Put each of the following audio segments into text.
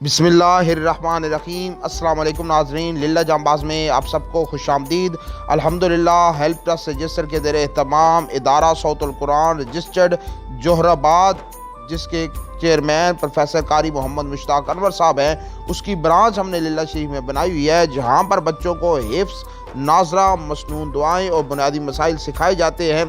بسم اللہ الرحمن الرحیم۔ السلام علیکم ناظرین، للہ جانباز میں آپ سب کو خوش آمدید۔ الحمداللہ ہیلپ ٹرسٹ رجسٹرڈ کے زیر اہتمام ادارہ صوت القران رجسٹرڈ جوہر آباد، جس کے چیئرمین پروفیسر قاری محمد مشتاق انور صاحب ہیں، اس کی برانچ ہم نے للہ شریف میں بنائی ہوئی ہے، جہاں پر بچوں کو حفظ، ناظرہ، مسنون، دعائیں اور بنیادی مسائل سیکھائے جاتے ہیں۔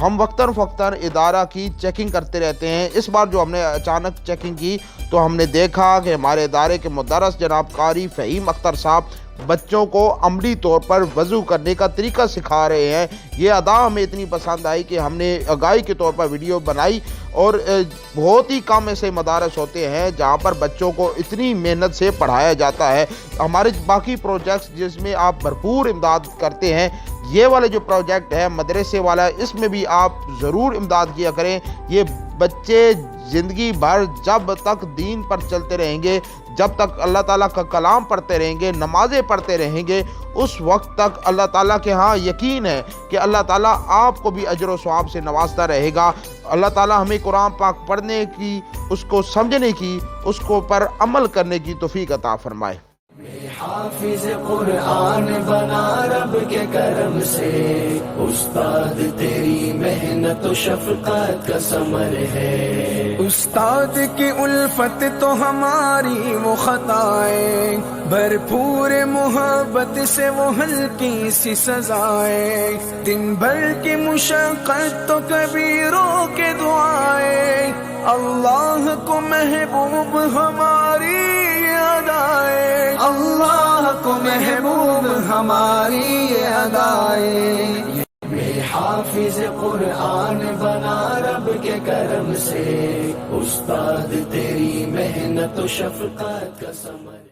ہم وقتاً فوقتاً ادارہ کی چیکنگ کرتے رہتے ہیں۔ اس بار جو ہم نے اچانک چیکنگ کی تو ہم نے دیکھا کہ ہمارے ادارے کے مدرس جناب قاری فہیم صاحب بچوں کو عملی طور پر وضو کرنے کا طریقہ سکھا رہے ہیں۔ یہ ادا ہمیں اتنی پسند آئی کہ ہم نے آگاہی کے طور پر ویڈیو بنائی، اور بہت ہی کم ایسے مدارس ہوتے ہیں جہاں پر بچوں کو اتنی محنت سے پڑھایا جاتا ہے۔ ہمارے باقی پروجیکٹس جس میں آپ بھرپور امداد کرتے ہیں، یہ والے جو پروجیکٹ ہے مدرسے والا، اس میں بھی آپ ضرور امداد کیا کریں۔ یہ بچے زندگی بھر جب تک دین پر چلتے رہیں گے، جب تک اللہ تعالیٰ کا کلام پڑھتے رہیں گے، نمازیں پڑھتے رہیں گے، اس وقت تک اللہ تعالیٰ کے ہاں یقین ہے کہ اللہ تعالیٰ آپ کو بھی اجر و ثواب سے نوازتا رہے گا۔ اللہ تعالیٰ ہمیں قرآن پاک پڑھنے کی، اس کو سمجھنے کی، اس کو پر عمل کرنے کی توفیق عطا فرمائے۔ حافظ قرآن بنا رب کے کرم سے، استاد تیری محنت و شفقت کا ثمر ہے۔ استاد کی الفت تو ہماری وہ خطائیں، بھرپور محبت سے وہ ہلکی سی سزائیں، دن بھر کی مشقت تو کبیروں کے دعائیں، اللہ کو محبوب ہماری ادائیں، اللہ کو محبوب ہماری ادائیں۔ میں حافظ قرآن بنا رب کے کرم سے، استاد تیری محنت و شفقت کا ثمر